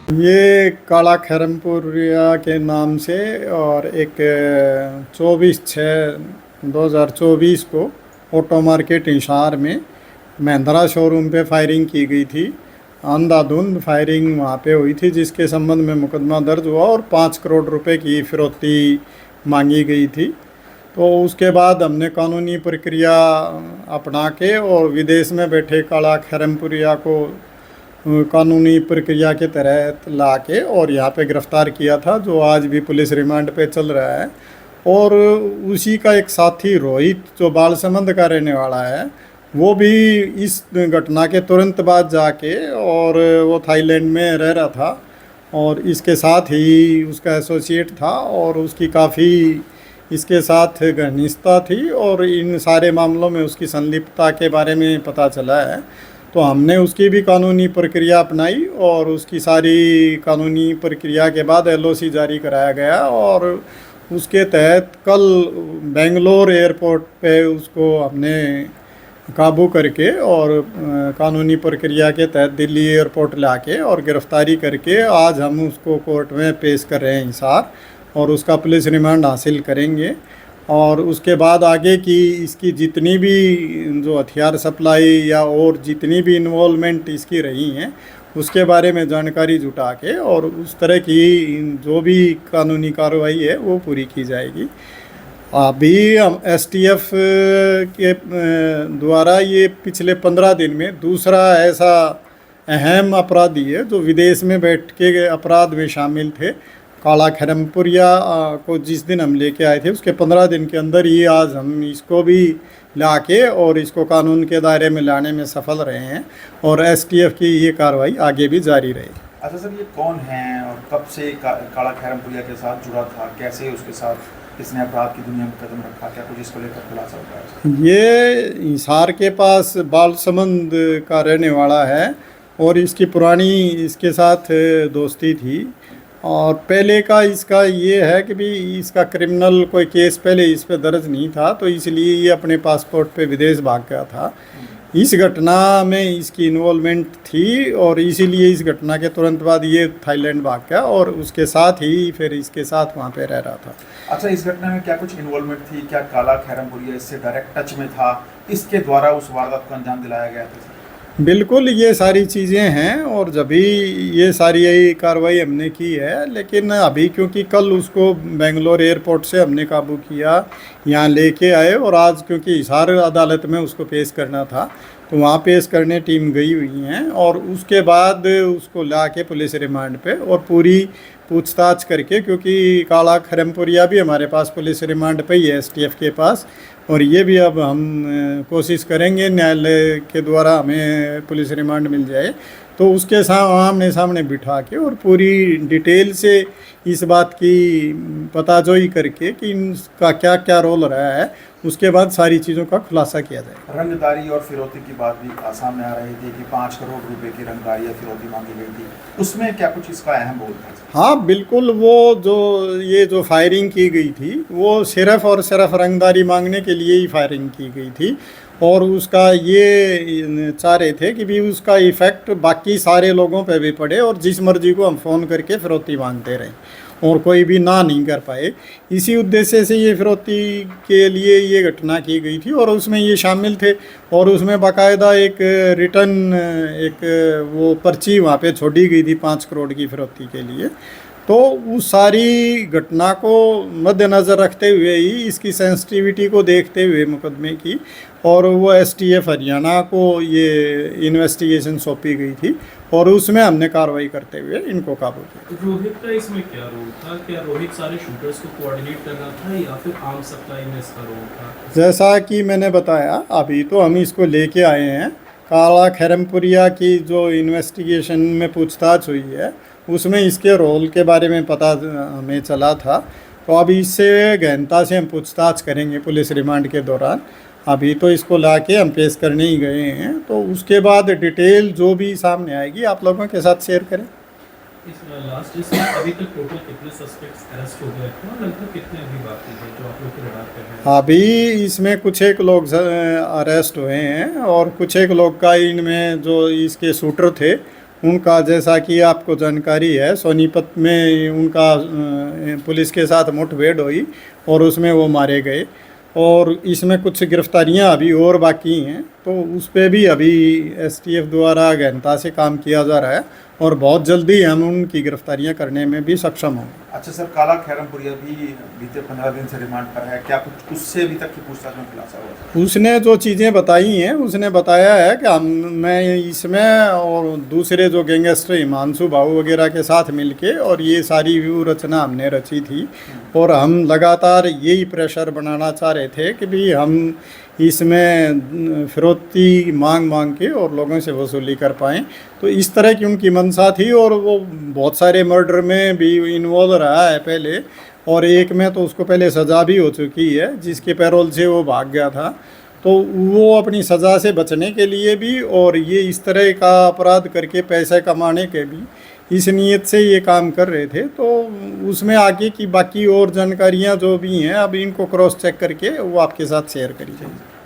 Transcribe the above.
ये काला खैरमपुरिया के नाम से और एक 24/6/2024 को ऑटो मार्केट हिसार में महिंद्रा शोरूम पे फायरिंग की गई थी। अंधाधुंध फायरिंग वहाँ पे हुई थी, जिसके संबंध में मुकदमा दर्ज हुआ और 5 करोड़ रुपए की फिरौती मांगी गई थी। तो उसके बाद हमने कानूनी प्रक्रिया अपना के और विदेश में बैठे काला खैरमपुरिया को कानूनी प्रक्रिया के तहत ला के और यहाँ पे गिरफ्तार किया था, जो आज भी पुलिस रिमांड पे चल रहा है। और उसी का एक साथी रोहित, जो बालसमंद का रहने वाला है, वो भी इस घटना के तुरंत बाद जाके, और वो थाईलैंड में रह रहा था और इसके साथ ही उसका एसोसिएट था और उसकी काफ़ी इसके साथ घनिष्ठता थी और इन सारे मामलों में उसकी संलिप्तता के बारे में पता चला है। तो हमने उसकी भी कानूनी प्रक्रिया अपनाई और उसकी सारी कानूनी प्रक्रिया के बाद एलओसी जारी कराया गया और उसके तहत कल बेंगलोर एयरपोर्ट पे उसको हमने काबू करके और कानूनी प्रक्रिया के तहत दिल्ली एयरपोर्ट लाके और गिरफ्तारी करके आज हम उसको कोर्ट में पेश कर रहे हैं हिसार, और उसका पुलिस रिमांड हासिल करेंगे। और उसके बाद आगे की इसकी जितनी भी जो हथियार सप्लाई या और जितनी भी इन्वॉल्वमेंट इसकी रही हैं, उसके बारे में जानकारी जुटा के और उस तरह की जो भी कानूनी कार्रवाई है वो पूरी की जाएगी। अभी हम एसटीएफ के द्वारा ये पिछले 15 दिन में दूसरा ऐसा अहम अपराधी है जो विदेश में बैठ के अपराध में शामिल थे। काला खैरमपुरिया को जिस दिन हम लेके आए थे उसके 15 दिन के अंदर ही आज हम इसको भी लाके और इसको कानून के दायरे में लाने में सफल रहे हैं और एसटीएफ की ये कार्रवाई आगे भी जारी रहेगी। अच्छा सर, ये कौन है और कब से काला खैरमपुरिया के साथ जुड़ा था, कैसे उसके साथ इसने अपराध की दुनिया में कदम रखा, क्या कुछ इसको लेकर खुलासा होता है? ये हिसार के पास बालसमंद का रहने वाला है और इसकी पुरानी इसके साथ दोस्ती थी। और पहले का इसका ये है कि भी इसका क्रिमिनल कोई केस पहले इस पे दर्ज नहीं था, तो इसलिए ये अपने पासपोर्ट पे विदेश भाग गया था। इस घटना में इसकी इन्वॉल्वमेंट थी और इसीलिए इस घटना के तुरंत बाद ये थाईलैंड भाग गया और उसके साथ ही फिर इसके साथ वहाँ पे रह रहा था। अच्छा, इस घटना में क्या कुछ इन्वॉल्वमेंट थी? क्या काला खैरमपुरिया इससे डायरेक्ट टच में था? इसके द्वारा उस वारदात को अंजाम दिलाया गया था? बिल्कुल, ये सारी चीज़ें हैं और जब भी ये सारी यही कार्रवाई हमने की है। लेकिन अभी क्योंकि कल उसको बेंगलोर एयरपोर्ट से हमने काबू किया, यहाँ लेके आए और आज क्योंकि हिसार अदालत में उसको पेश करना था तो वहाँ पेश करने टीम गई हुई हैं और उसके बाद उसको ला के पुलिस रिमांड पे और पूरी पूछताछ करके, क्योंकि काला खैरमपुरिया भी हमारे पास पुलिस रिमांड पे ही है एसटीएफ के पास, और ये भी अब हम कोशिश करेंगे न्यायालय के द्वारा हमें पुलिस रिमांड मिल जाए तो उसके आमने सामने बिठा के और पूरी डिटेल से इस बात की पताजोई करके कि इनका क्या क्या रोल रहा है, उसके बाद सारी चीज़ों का खुलासा किया जाए। रंगदारी और फिरौती की बात भी सामने आ रही थी कि 5 करोड़ रुपए की रंगदारी या फिरौती मांगी गई थी, उसमें क्या कुछ इसका अहम रोल था? हाँ बिल्कुल, वो जो फायरिंग की गई थी वो सिर्फ और सिर्फ रंगदारी मांगने के लिए ही फायरिंग की गई थी और उसका ये चाह रहे थे कि भी उसका इफ़ेक्ट बाकी सारे लोगों पे भी पड़े और जिस मर्जी को हम फ़ोन करके फिरौती मांगते रहें और कोई भी ना नहीं कर पाए। इसी उद्देश्य से ये फिरौती के लिए ये घटना की गई थी और उसमें ये शामिल थे और उसमें बाकायदा एक रिटर्न एक वो पर्ची वहाँ पे छोड़ी गई थी 5 करोड़ की फिरौती के लिए। तो उस सारी घटना को मद्देनज़र रखते हुए ही, इसकी सेंसिटिविटी को देखते हुए मुकदमे की, और वो एसटीएफ हरियाणा को ये इन्वेस्टिगेशन सौंपी गई थी और उसमें हमने कार्रवाई करते हुए इनको काबू किया। रोहित का इसमें क्या रोल था? क्या रोहित सारे शूटर्स को कोऑर्डिनेट कर रहा था या फिर आर्म सप्लाई में इसका रोल था? जैसा कि मैंने बताया, अभी तो हम इसको लेके आए हैं। काला खैरमपुरिया की जो इन्वेस्टिगेशन में पूछताछ हुई है उसमें इसके रोल के बारे में पता हमें चला था, तो अब इससे गहनता से हम पूछताछ करेंगे पुलिस रिमांड के दौरान। अभी तो इसको लाके हम पेश करने ही गए हैं, तो उसके बाद डिटेल जो भी सामने आएगी आप लोगों के साथ शेयर करें। इस लास्ट इसमें अभी तक टोटल कितने सस्पेक्ट्स अरेस्ट हो गए थे और लगभग कितने अभी बाकी हैं जो आप लोग के रडार पे हैं? अभी इसमें कुछ एक लोग अरेस्ट हुए हैं और कुछ एक लोग का इनमें जो इसके शूटर थे उनका जैसा कि आपको जानकारी है, सोनीपत में उनका पुलिस के साथ मुठभेड़ हुई और उसमें वो मारे गए। और इसमें कुछ गिरफ्तारियां अभी और बाकी हैं, तो उस पर भी अभी एसटीएफ द्वारा गहनता से काम किया जा रहा है और बहुत जल्दी हम उनकी गिरफ्तारियां करने में भी सक्षम होंगे। अच्छा सर, काला खैरमपुरिया भी बीते 15 दिन से रिमांड पर है, क्या कुछ उससे अभी तक की पूछताछ में खुलासा हुआ सर? उसने जो चीज़ें बताई हैं, उसने बताया है कि मैं इसमें और दूसरे जो गैंगस्टर हिमांशु भाऊ वगैरह के साथ मिलके और ये सारी व्यू रचना हमने रची थी और हम लगातार यही प्रेशर बनाना चाह रहे थे कि भी हम इसमें फिरौती मांग के और लोगों से वसूली कर पाएँ। तो इस तरह की उनकी मंशा थी और वो बहुत सारे मर्डर में भी इन्वॉल्व रहा है पहले, और एक में तो उसको पहले सज़ा भी हो चुकी है जिसके पैरोल से वो भाग गया था। तो वो अपनी सज़ा से बचने के लिए भी और ये इस तरह का अपराध करके पैसे कमाने के भी इस नीयत से ये काम कर रहे थे। तो उसमें आगे की बाकी और जानकारियां जो भी हैं, अब इनको क्रॉस चेक करके वो आपके साथ शेयर करी जाएंगी।